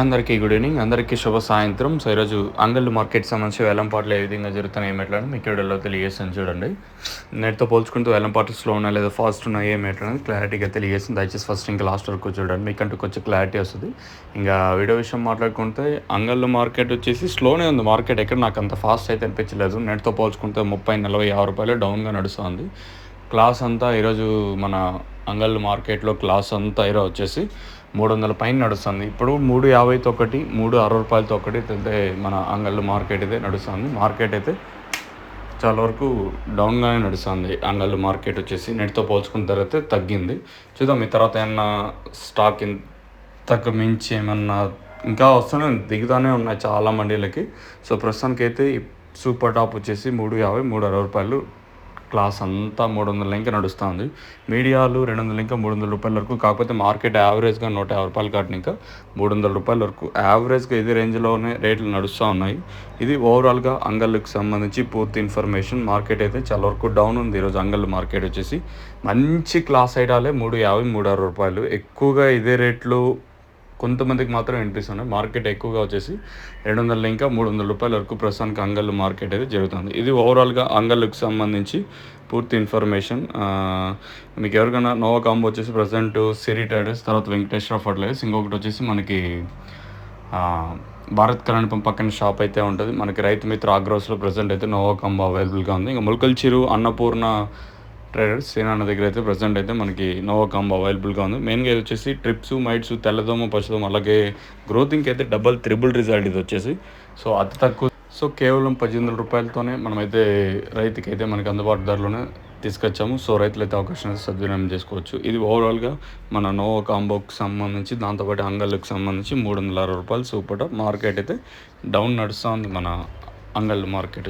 అందరికీ good evening, అందరికీ శుభ సాయంత్రం. సో ఈరోజు అంగళ్ళు మార్కెట్ సంబంధించి వేలంపాట్లు ఏ విధంగా జరుగుతున్నాయి ఏమేట్లని మీకు వీడియోలో తెలియజేస్తాను చూడండి. నెట్తో పోల్చుకుంటూ వేలంపాట్లు స్లో ఉన్నాయి లేదా ఫాస్ట్ ఉన్నాయి ఏమేట్లనేది క్లారిటీగా తెలియజేస్తుంది. దయచేసి ఫస్ట్ ఇంకా లాస్ట్ వరకు చూడండి, మీకంటూ కొంచెం క్లారిటీ వస్తుంది. ఇంకా వీడియో విషయం మాట్లాడుకుంటే అంగళ్ళు మార్కెట్ వచ్చేసి స్లోనే ఉంది. మార్కెట్ ఎక్కడ నాకు అంత ఫాస్ట్ అయితే అనిపించలేదు. నెట్తో పోల్చుకుంటే 30-40 రూపాయలు డౌన్గా నడుస్తుంది. క్లాస్ అంతా ఈరోజు మన అంగళ్ళు మార్కెట్లో క్లాస్ అంతా ఈరోజు వచ్చేసి 300 పైన నడుస్తుంది. ఇప్పుడు 350తో ఒకటి, 360 ఒకటి అయితే మన అంగళ్ళు మార్కెట్ అయితే నడుస్తుంది. మార్కెట్ అయితే చాలా వరకు డౌన్గానే నడుస్తుంది. అంగళ్ళు మార్కెట్ వచ్చేసి నెట్తో పోల్చుకున్న తర్వాత తగ్గింది. చూద్దాం ఈ తర్వాత ఏమన్నా స్టాక్ ఇంతకు మించి ఏమన్నా ఇంకా వస్తూనే దిగుతూనే ఉన్నాయి చాలా మండీలకి. సో ప్రస్తుతానికి అయితే సూపర్ టాప్ వచ్చేసి 350, 360 క్లాస్ అంతా 300 ఇంకా నడుస్తుంది. మీడియాలు 200 ఇంకా 300 రూపాయల వరకు. కాకపోతే మార్కెట్ యావరేజ్గా 150 రూపాయలు కాటిన ఇంకా 300 రూపాయల వరకు యావరేజ్గా ఇది రేంజ్లోనే రేట్లు నడుస్తూ ఉన్నాయి. ఇది ఓవరాల్గా అంగళ్ళకు సంబంధించి పూర్తి ఇన్ఫర్మేషన్. మార్కెట్ అయితే చాలా వరకు డౌన్ ఉంది ఈరోజు. అంగళ్ళు మార్కెట్ వచ్చేసి మంచి క్లాస్ ఐటాలే 350, 360 రూపాయలు. ఎక్కువగా ఇదే రేట్లు కొంతమందికి మాత్రం వినిపిస్తున్నాయి. మార్కెట్ ఎక్కువగా వచ్చేసి 200 ఇంకా 300 రూపాయల వరకు ప్రస్తుతానికి అంగళ్ళు మార్కెట్ అయితే జరుగుతుంది. ఇది ఓవరాల్గా అంగళ్ళకు సంబంధించి పూర్తి ఇన్ఫర్మేషన్. మీకు ఎవరికైనా నోవా కాంబో వచ్చేసి ప్రజెంట్ సిరి ట్రేడర్స్, తర్వాత వెంకటేశ్వర ఫర్టిలైజర్స్, ఇంకొకటి వచ్చేసి మనకి భారత్ కళ్యాణ పక్కన షాప్ అయితే ఉంటుంది. మనకి రైతు మిత్ర ఆగ్రోస్లో ప్రజెంట్ అయితే నోవా కాంబో అవైలబుల్గా ఉంది. ఇంకా ములకల్ చిరు అన్నపూర్ణ ట్రేడర్స్ సేనాన్న దగ్గర అయితే ప్రజెంట్ అయితే మనకి నోవా కాంబో అవైలబుల్గా ఉంది. మెయిన్గా ఇది వచ్చేసి ట్రిప్స్, మైట్స్, తెల్లదోమ, పచ్చదోమ, అలాగే గ్రోతింగ్ అయితే త్రిబుల్ రిజల్ట్ ఇది వచ్చేసి. సో అతి తక్కువ, సో కేవలం 1800 రూపాయలతోనే మనమైతే రైతుకి అయితే మనకి అందుబాటు ధరలోనే తీసుకొచ్చాము. సో రైతులు అయితే అవకాశం సద్వినియోగం చేసుకోవచ్చు. ఇది ఓవరాల్గా మన నోవా కాంబోకి సంబంధించి, దాంతోపాటు అంగళ్ళకు సంబంధించి 360 రూపాయలు సూపర్ టాప్. మార్కెట్ అయితే డౌన్ నడుస్తూ ఉంది మన అంగళ్ళు మార్కెట్.